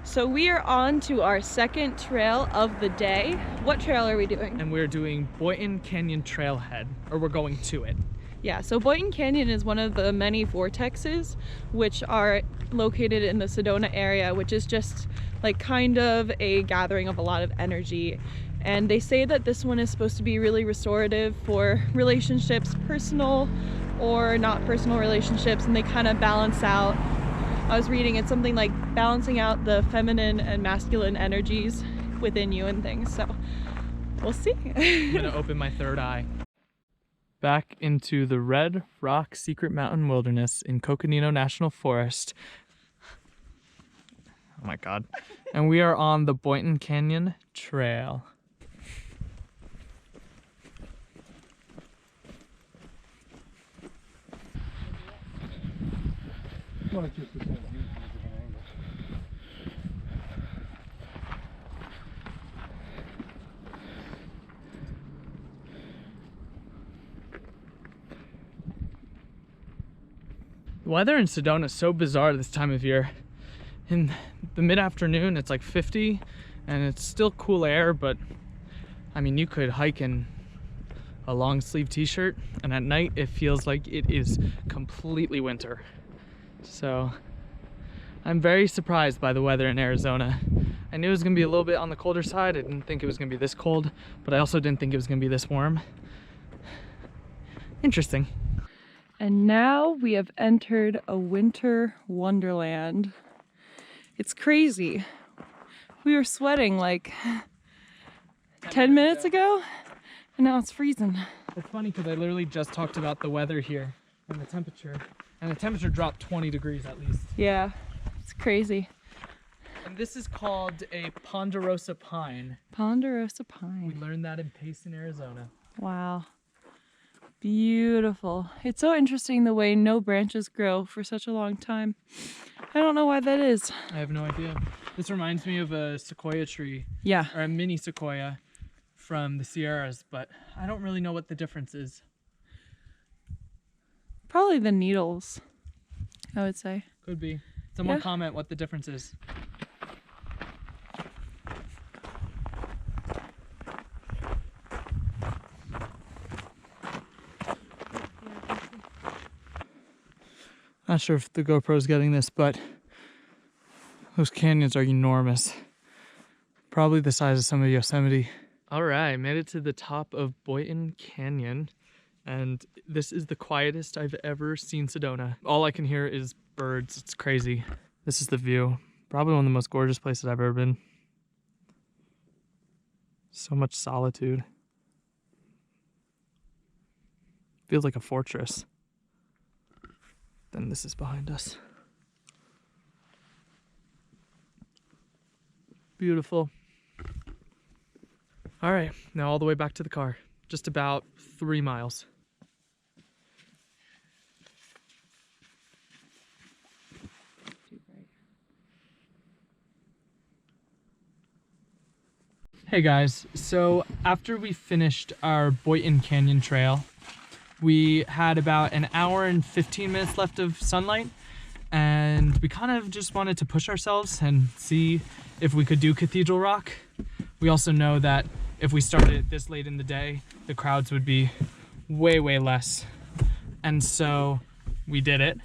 So we are on to our second trail of the day. What trail are we doing? And we're doing Boynton Canyon Trailhead, or we're going to it. Yeah, so Boynton Canyon is one of the many vortexes which are located in the Sedona area, which is just like kind of a gathering of a lot of energy. And they say that this one is supposed to be really restorative for relationships, personal or not personal relationships, and they kind of balance out. I was reading it's something like balancing out the feminine and masculine energies within you and things, so we'll see. I'm gonna open my third eye. Back into the Red Rock Secret Mountain Wilderness in Coconino National Forest. Oh my God. And we are on the Boynton Canyon Trail. Well, it's just the same. The weather in Sedona is so bizarre this time of year. In the mid-afternoon, it's like 50 and it's still cool air, but I mean, you could hike in a long sleeve t-shirt, and at night it feels like it is completely winter. So I'm very surprised by the weather in Arizona. I knew it was gonna be a little bit on the colder side. I didn't think it was gonna be this cold, but I also didn't think it was gonna be this warm. Interesting. And now we have entered a winter wonderland. It's crazy. We were sweating like 10 minutes ago, and now it's freezing. It's funny because I literally just talked about the weather here and the temperature dropped 20 degrees at least. Yeah, it's crazy. And this is called a ponderosa pine. Ponderosa We pine. learned that in Payson, Arizona. Wow. Beautiful. It's so interesting the way no branches grow for such a long time. I don't know why that is. I have no idea. This reminds me of a sequoia tree, Yeah. or a mini sequoia from the Sierras, but I don't really know what the difference is. Probably the needles, I would say. Could be. Someone Yeah. comment what the difference is. Not sure if the GoPro's getting this, but those canyons are enormous. Probably the size of some of Yosemite. All right, made it to the top of Boynton Canyon, and this is the quietest I've ever seen Sedona. All I can hear is birds. It's crazy. This is the view. Probably one of the most gorgeous places I've ever been. So much solitude. Feels like a fortress. Then this is behind us. Beautiful. All right, now all the way back to the car. Just about 3 miles. Hey guys, so after we finished our Boynton Canyon Trail, we had about an hour and 15 minutes left of sunlight, and we kind of just wanted to push ourselves and see if we could do Cathedral Rock. We also know that if we started it this late in the day, the crowds would be way, way less. And so we did it.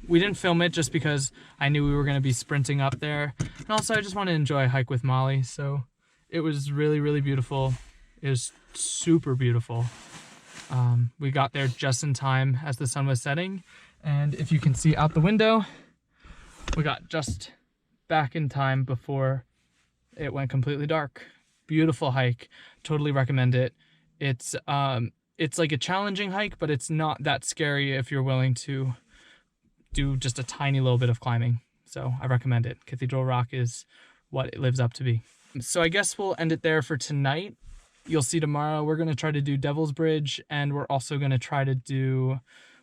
We didn't film it just because I knew we were gonna be sprinting up there. And also I just want to enjoy a hike with Molly. So it was really, really beautiful. It was super beautiful. We got there just in time as the sun was setting. And if you can see out the window, we got just back in time before it went completely dark. Beautiful hike. Totally recommend it. It's like a challenging hike, but it's not that scary if you're willing to do just a tiny little bit of climbing. So I recommend it. Cathedral Rock is what it lives up to be. So I guess we'll end it there for tonight. You'll see tomorrow we're going to try to do Devil's Bridge, and we're also going to try to do,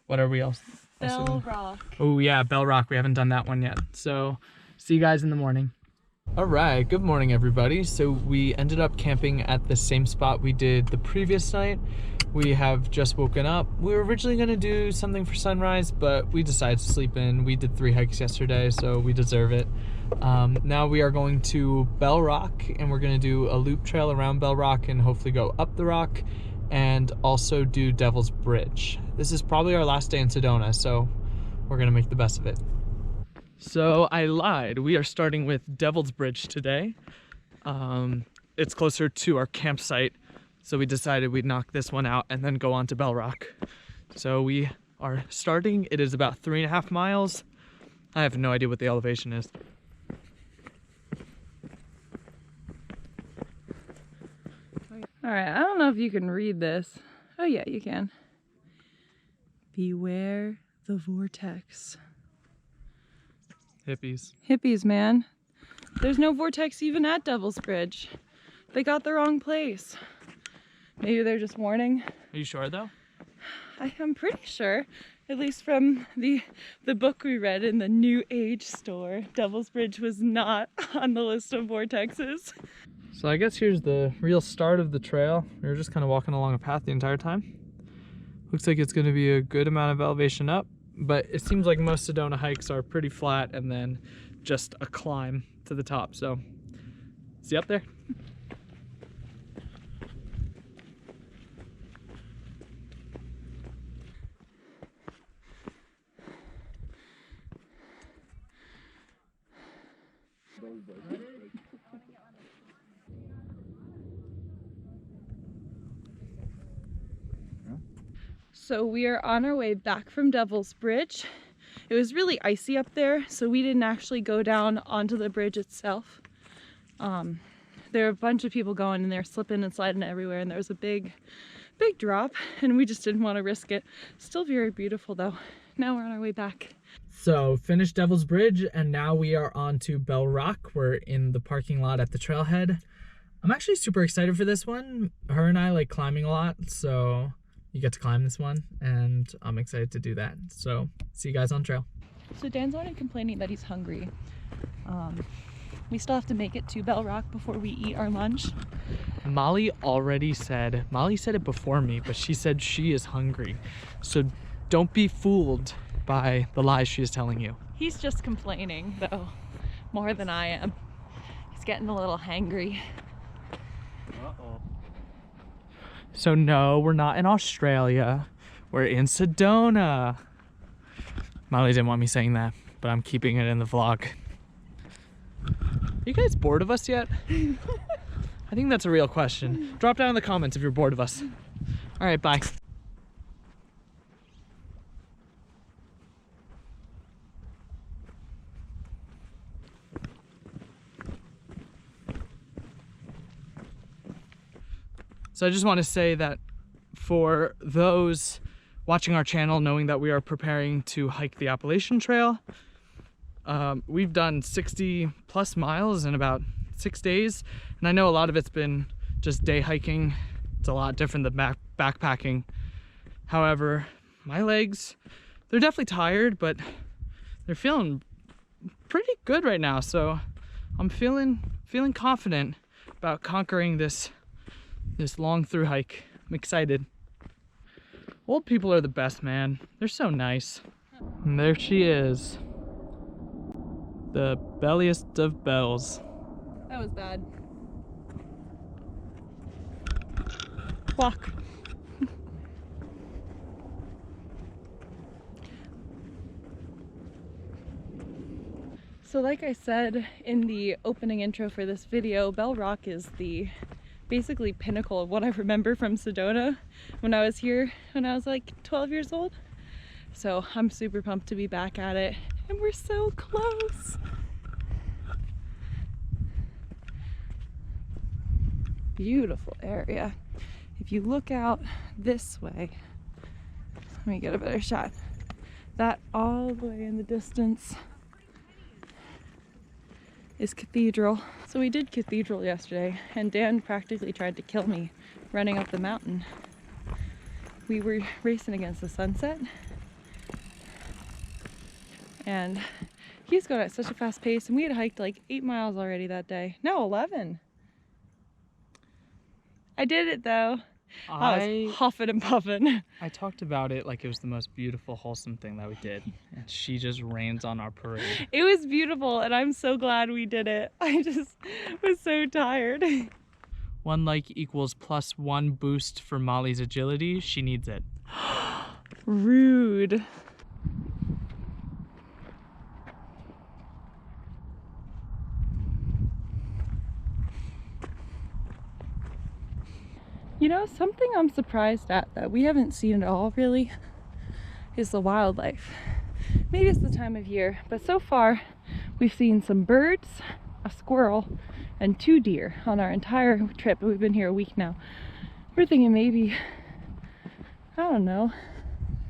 what are we else? Bell Rock. Oh yeah, Bell Rock. We haven't done that one yet. So see you guys in the morning. All right, good morning everybody. So we ended up camping at the same spot we did the previous night. We have just woken up. We were originally gonna do something for sunrise, but we decided to sleep in. We did 3 hikes yesterday, so we deserve it. Now we are going to Bell Rock, and we're going to do a loop trail around Bell Rock and hopefully go up the rock and also do Devil's Bridge. This is probably our last day in Sedona, so we're going to make the best of it. So I lied. We are starting with Devil's Bridge today. It's closer to our campsite, so we decided we'd knock this one out and then go on to Bell Rock. So we are starting. It is about 3.5 miles. I have no idea what the elevation is. All right, I don't know if you can read this. Oh yeah, you can. Beware the vortex. Hippies. Hippies, man. There's no vortex even at Devil's Bridge. They got the wrong place. Maybe they're just warning. Are you sure though? I am pretty sure, at least from the book we read in the New Age store, Devil's Bridge was not on the list of vortexes. So I guess here's the real start of the trail. We were just kind of walking along a path the entire time. Looks like it's going to be a good amount of elevation up, but it seems like most Sedona hikes are pretty flat and then just a climb to the top. So see you up there. So we are on our way back from Devil's Bridge. It was really icy up there, so we didn't actually go down onto the bridge itself. There were a bunch of people going and they're slipping and sliding everywhere, and there was a big drop, and we just didn't want to risk it. Still very beautiful though. Now we're on our way back. So finished Devil's Bridge, and now we are on to Bell Rock. We're in the parking lot at the trailhead. I'm actually super excited for this one. Her and I like climbing a lot, so you get to climb this one, and I'm excited to do that. So see you guys on trail. So Dan's already complaining that he's hungry. We still have to make it to Bell Rock before we eat our lunch. Molly said it before me, but she said she is hungry. So don't be fooled by the lies she is telling you. He's just complaining though, more than I am. He's getting a little hangry. Uh-oh. So no, we're not in Australia. We're in Sedona. Molly didn't want me saying that, but I'm keeping it in the vlog. Are you guys bored of us yet? I think that's a real question. Drop down in the comments if you're bored of us. All right, bye. So I just want to say that for those watching our channel, knowing that we are preparing to hike the Appalachian Trail, we've done 60 plus miles in about 6 days. And I know a lot of it's been just day hiking. It's a lot different than backpacking. However, my legs, they're definitely tired, but they're feeling pretty good right now. So I'm feeling confident about conquering this long through hike. I'm excited. Old people are the best, man. They're so nice. And there she is. The belliest of bells. That was bad. Walk. So like I said in the opening intro for this video, Bell Rock is the basically pinnacle of what I remember from Sedona when I was here when I was like 12 years old. So I'm super pumped to be back at it, and we're so close. Beautiful area. If you look out this way, let me get a better shot. That all the way in the distance is Cathedral. So we did Cathedral yesterday, and Dan practically tried to kill me running up the mountain. We were racing against the sunset, and he's going at such a fast pace, and we had hiked like 8 miles already that day. No, 11. I did it though. I was huffing and puffing. I talked about it like it was the most beautiful, wholesome thing that we did, and she just rains on our parade. It was beautiful, and I'm so glad we did it. I just was so tired. 1 like equals +1 boost for Molly's agility. She needs it. Rude. You know, something I'm surprised at that we haven't seen at all really is the wildlife. Maybe it's the time of year, but so far we've seen some birds, a squirrel, and 2 deer on our entire trip. We've been here a week now. We're thinking maybe, I don't know,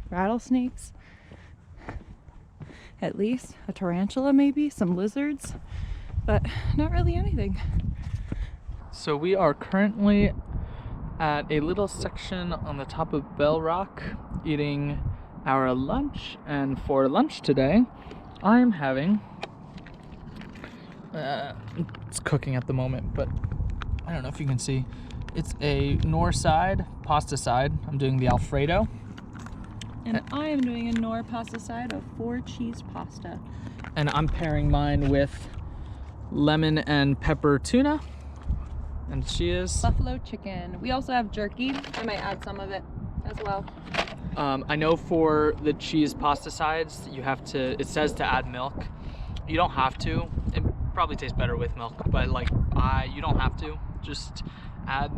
rattlesnakes, at least a tarantula maybe, some lizards, but not really anything. So we are currently at a little section on the top of Bell Rock eating our lunch, and for lunch today I'm having it's cooking at the moment, but I don't know if you can see, it's a Knorr side pasta side. I'm doing the Alfredo, And I am doing a Knorr pasta side of 4 cheese pasta. and I'm pairing mine with lemon and pepper tuna, and she is Buffalo chicken. We also have jerky. I might add some of it as well. I know for the cheese pasta sides, you have to, it says to add milk. You don't have to. It probably tastes better with milk, but like you don't have to. Just add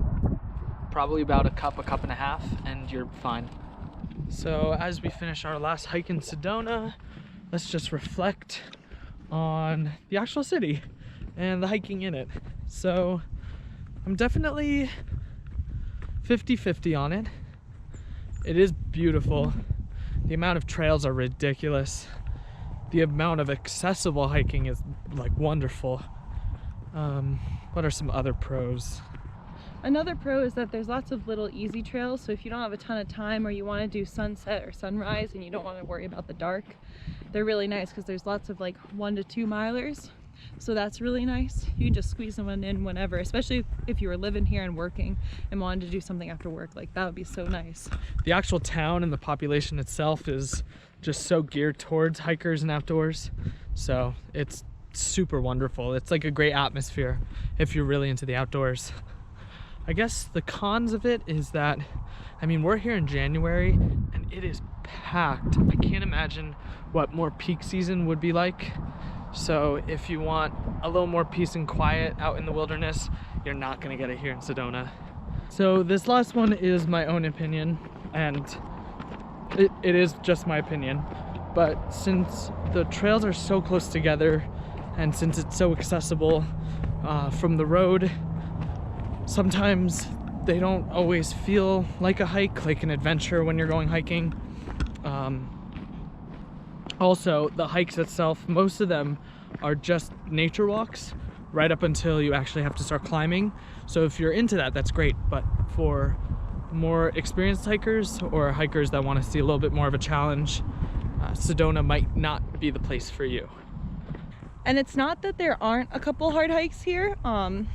probably about a cup and a half, and you're fine. So as we finish our last hike in Sedona, let's just reflect on the actual city and the hiking in it. So I'm definitely 50-50 on it. It is beautiful. The amount of trails are ridiculous. The amount of accessible hiking is like wonderful. What are some other pros? Another pro is that there's lots of little easy trails, so if you don't have a ton of time or you want to do sunset or sunrise and you don't want to worry about the dark, they're really nice because there's lots of like 1 to 2 milers. So that's really nice. You can just squeeze someone in whenever, especially if you were living here and working and wanted to do something after work. Like that would be so nice. The actual town and the population itself is just so geared towards hikers and outdoors. So it's super wonderful. It's like a great atmosphere if you're really into the outdoors. I guess the cons of it is that, I mean, we're here in January and it is packed. I can't imagine what more peak season would be like. So if you want a little more peace and quiet out in the wilderness, you're not gonna get it here in Sedona. So this last one is my own opinion, and it is just my opinion. But since the trails are so close together and since it's so accessible from the road, sometimes they don't always feel like a hike, like an adventure when you're going hiking. Also, the hikes itself, most of them are just nature walks right up until you actually have to start climbing. So if you're into that, that's great. But for more experienced hikers or hikers that want to see a little bit more of a challenge, Sedona might not be the place for you. And it's not that there aren't a couple hard hikes here.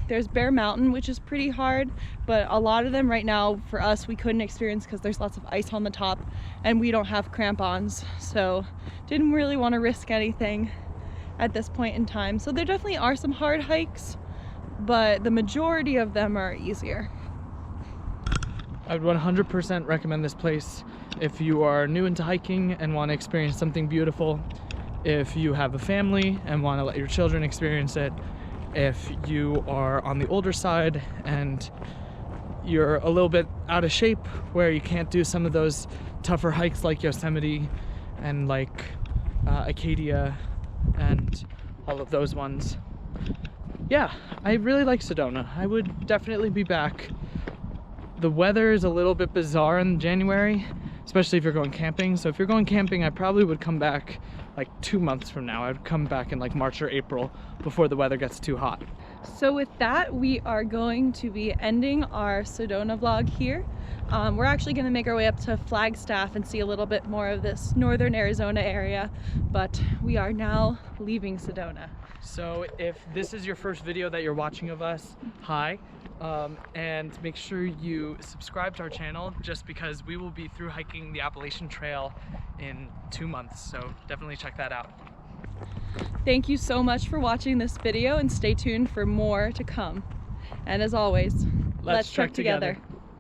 There's Bear Mountain, which is pretty hard, but a lot of them right now for us we couldn't experience because there's lots of ice on the top and we don't have crampons, so didn't really want to risk anything at this point in time. So there definitely are some hard hikes, but the majority of them are easier. I would 100% recommend this place if you are new into hiking and want to experience something beautiful. If you have a family and want to let your children experience it, if you are on the older side and you're a little bit out of shape where you can't do some of those tougher hikes like Yosemite and like Acadia and all of those ones. Yeah, I really like Sedona. I would definitely be back. The weather is a little bit bizarre in January, especially if you're going camping. So if you're going camping, I probably would come back like 2 months from now. I would come back in like March or April before the weather gets too hot. So with that, we are going to be ending our Sedona vlog here. We're actually going to make our way up to Flagstaff and see a little bit more of this northern Arizona area, but we are now leaving Sedona. So if this is your first video that you're watching of us, hi. And make sure you subscribe to our channel, just because we will be through hiking the Appalachian Trail in 2 months, so definitely check that out. Thank you so much for watching this video, and stay tuned for more to come. And as always, let's trek together.